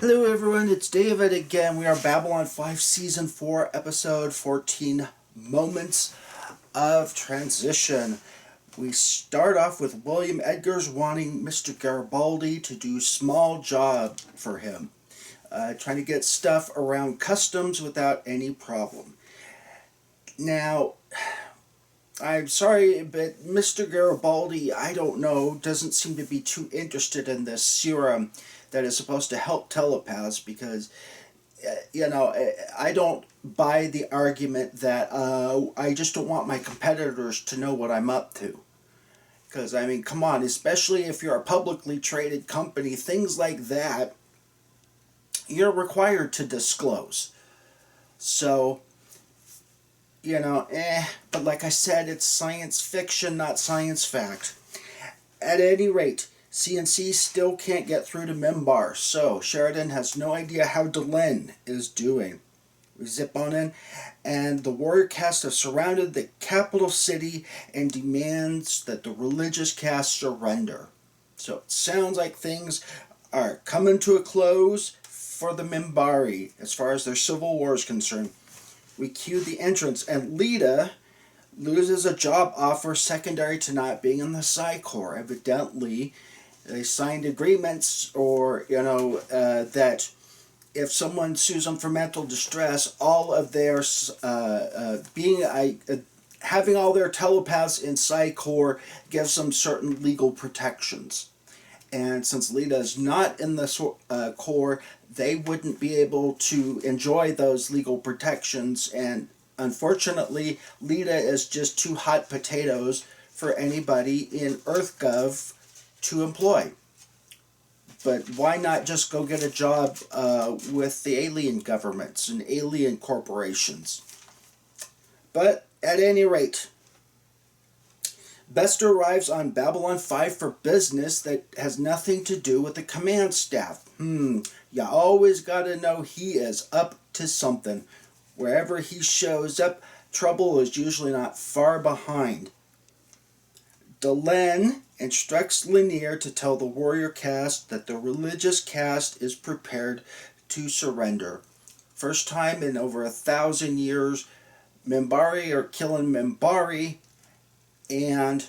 Hello everyone, it's David again. We are Babylon 5 Season 4 Episode 14 Moments of Transition. We start off with William Edgar's wanting Mr. Garibaldi to do small job for him. Trying to get stuff around customs without any problem. Now, I'm sorry, but Mr. Garibaldi, I don't know, doesn't seem to be too interested in this serum that is supposed to help telepaths because, I don't buy the argument that I just don't want my competitors to know what I'm up to. Because, I mean, come on, especially if you're a publicly traded company, things like that, you're required to disclose. So, but like I said, it's science fiction, not science fact. At any rate, CNC still can't get through to Minbar, so Sheridan has no idea how Delenn is doing. We zip on in, and the warrior caste have surrounded the capital city and demands that the religious caste surrender. So it sounds like things are coming to a close for the Minbari as far as their civil war is concerned. We cue the entrance, and Lita loses a job offer secondary to not being in the PsiCorps. Evidently, they signed agreements, or that if someone sues them for mental distress, all of their having all their telepaths in PsiCorps gives them certain legal protections. And since Lita is not in the Corps, they wouldn't be able to enjoy those legal protections. And unfortunately, Lita is just too hot potatoes for anybody in EarthGov to employ. But why not just go get a job with the alien governments and alien corporations? But at any rate, Bester arrives on Babylon 5 for business that has nothing to do with the command staff. You always gotta know he is up to something. Wherever he shows up, trouble is usually not far behind. Delenn instructs Lanier to tell the warrior caste that the religious caste is prepared to surrender. First time in over 1,000 years, Minbari are killing Minbari, and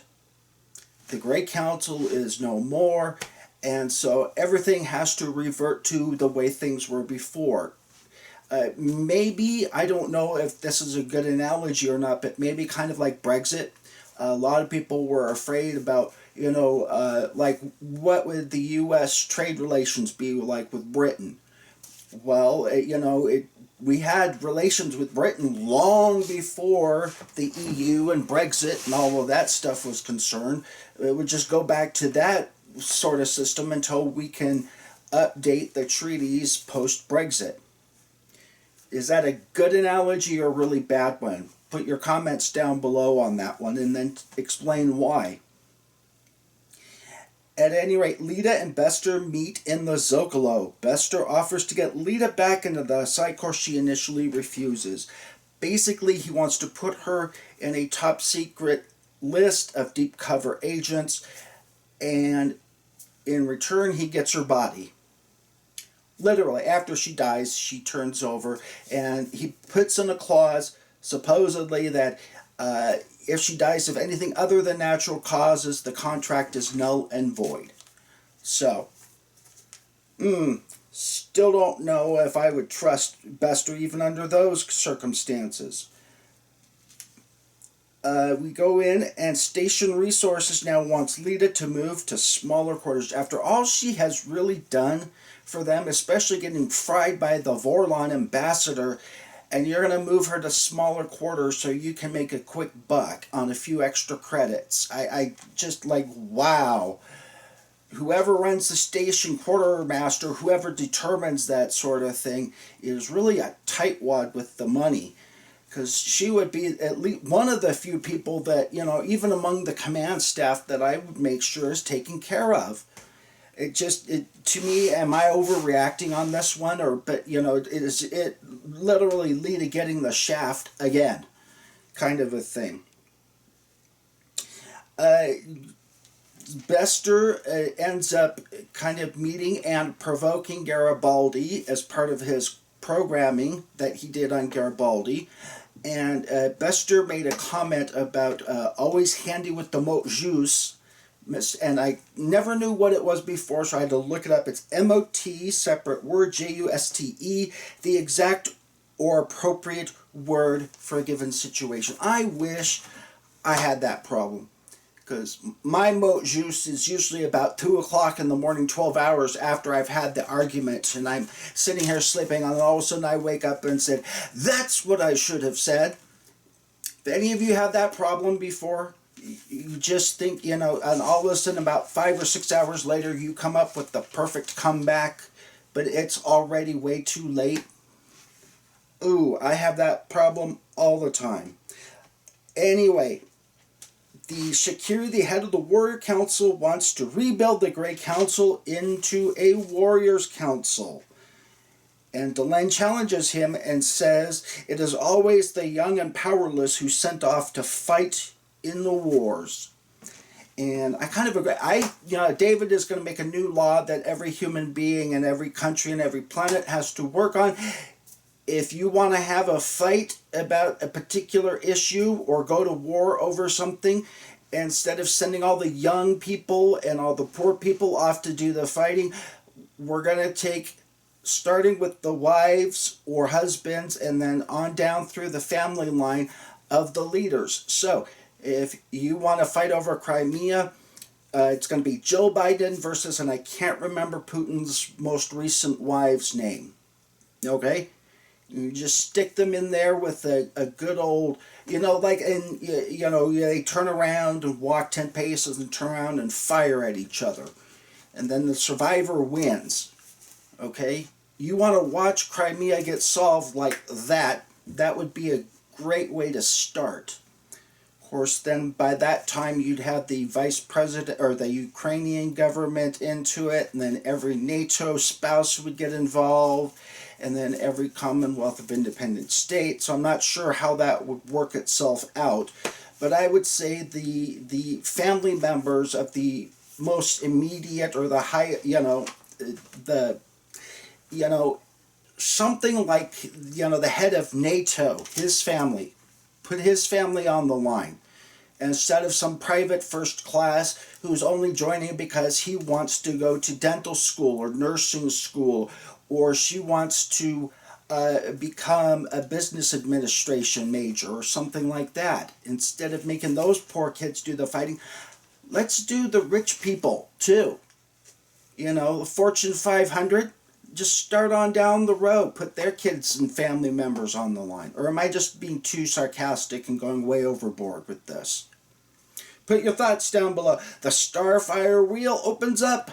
the Great Council is no more, and so everything has to revert to the way things were before. Maybe, I don't know if this is a good analogy or not, but maybe kind of like Brexit. A lot of people were afraid about, like what would the U.S. trade relations be like with Britain? Well, we had relations with Britain long before the EU and Brexit and all of that stuff was concerned. It would just go back to that sort of system until we can update the treaties post-Brexit. Is that a good analogy or a really bad one? Put your comments down below on that one and then explain why. At any rate, Lita and Bester meet in the Zocalo. Bester offers to get Lita back into the PsiCorps. She initially refuses. Basically, he wants to put her in a top secret list of deep cover agents, and in return, he gets her body. Literally, after she dies, she turns over, and he puts in a clause, supposedly, that if she dies of anything other than natural causes, the contract is null and void. So, still don't know if I would trust Bester even under those circumstances. We go in, and Station Resources now wants Lita to move to smaller quarters. After all she has really done for them, especially getting fried by the Vorlon ambassador, and you're going to move her to smaller quarters so you can make a quick buck on a few extra credits. I just like, wow. Whoever runs the station, quartermaster, whoever determines that sort of thing, is really a tightwad with the money. Because she would be at least one of the few people that, even among the command staff, that I would make sure is taken care of. To me, am I overreacting on this one? Is it literally Lita getting the shaft again? Kind of a thing. Bester ends up kind of meeting and provoking Garibaldi as part of his programming that he did on Garibaldi. And Bester made a comment about always handy with the mot jus, and I never knew what it was before, so I had to look it up. It's M-O-T, separate word, J-U-S-T-E, the exact or appropriate word for a given situation. I wish I had that problem, because my mot jus is usually about 2 o'clock in the morning, 12 hours after I've had the argument, and I'm sitting here sleeping, and all of a sudden I wake up and said, that's what I should have said. If any of you had that problem before, you just think, and all of a sudden about 5 or 6 hours later you come up with the perfect comeback, but it's already way too late. Ooh, I have that problem all the time. Anyway, the Shakiri, the head of the Warrior Council, wants to rebuild the Grey Council into a Warriors Council. And Delenn challenges him and says, it is always the young and powerless who sent off to fight in the wars. And I kind of agree. David is going to make a new law that every human being in every country and every planet has to work on. If you want to have a fight about a particular issue or go to war over something, instead of sending all the young people and all the poor people off to do the fighting, we're going to take, starting with the wives or husbands and then on down through the family line of the leaders. So if you want to fight over Crimea, it's going to be Joe Biden versus, and I can't remember Putin's most recent wife's name. Okay? You just stick them in there with a good old, they turn around and walk 10 paces and turn around and fire at each other. And then the survivor wins. Okay? You want to watch Crimea get solved like that, that would be a great way to start. Of course, then by that time you'd have the vice president or the Ukrainian government into it, and then every NATO spouse would get involved, and then every Commonwealth of Independent States. So I'm not sure how that would work itself out, but I would say the family members of the most immediate or the high, something like, the head of NATO, his family, put his family on the line. Instead of some private first class who's only joining because he wants to go to dental school or nursing school, or she wants to become a business administration major or something like that. Instead of making those poor kids do the fighting, let's do the rich people too. The Fortune 500, just start on down the road, put their kids and family members on the line. Or am I just being too sarcastic and going way overboard with this? Put your thoughts down below. The Starfire Wheel opens up.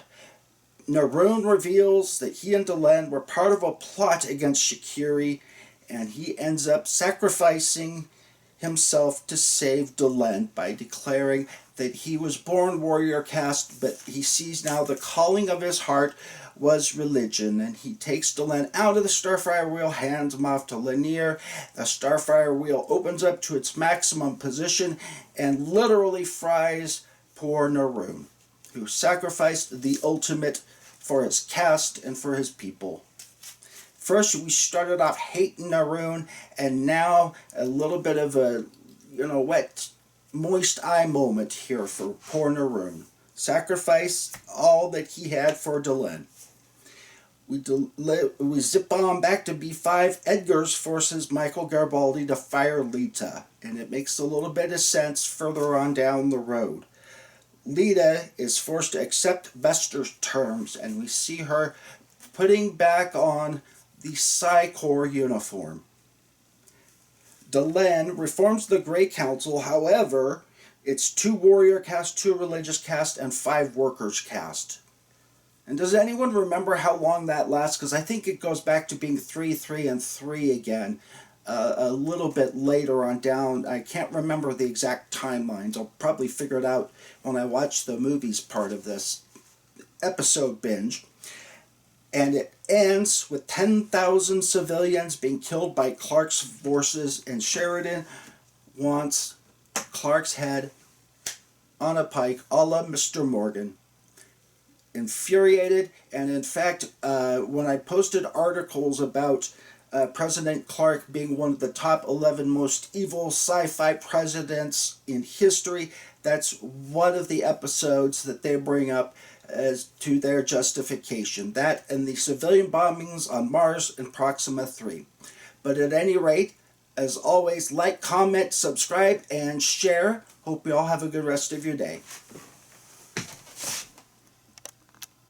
Naroon reveals that he and Delenn were part of a plot against Shakiri, and he ends up sacrificing himself to save Delenn by declaring that he was born warrior caste, but he sees now the calling of his heart was religion, and he takes Delenn out of the Starfire Wheel, hands him off to Lanier. The Starfire Wheel opens up to its maximum position and literally fries poor Naroon, who sacrificed the ultimate for his caste and for his people. First, we started off hating Naroon, and now a little bit of a, wet, moist eye moment here for poor Naroon. Sacrifice all that he had for Delenn. We zip on back to B5. Edgar's forces Michael Garibaldi to fire Lita, and it makes a little bit of sense further on down the road. Lita is forced to accept Bester's terms, and we see her putting back on the PsiCorps uniform. Delenn reforms the Grey Council, however, it's 2 warrior caste, 2 religious caste, and 5 workers caste. And does anyone remember how long that lasts? Because I think it goes back to being 3, 3, and 3 again. A little bit later on down. I can't remember the exact timelines. I'll probably figure it out when I watch the movies part of this episode binge. And it ends with 10,000 civilians being killed by Clark's forces, and Sheridan wants Clark's head on a pike, a la Mr. Morgan. Infuriated, and in fact, when I posted articles about President Clark being one of the top 11 most evil sci-fi presidents in history, that's one of the episodes that they bring up as to their justification. That and the civilian bombings on Mars and Proxima 3. But at any rate, as always, like, comment, subscribe, and share. Hope you all have a good rest of your day.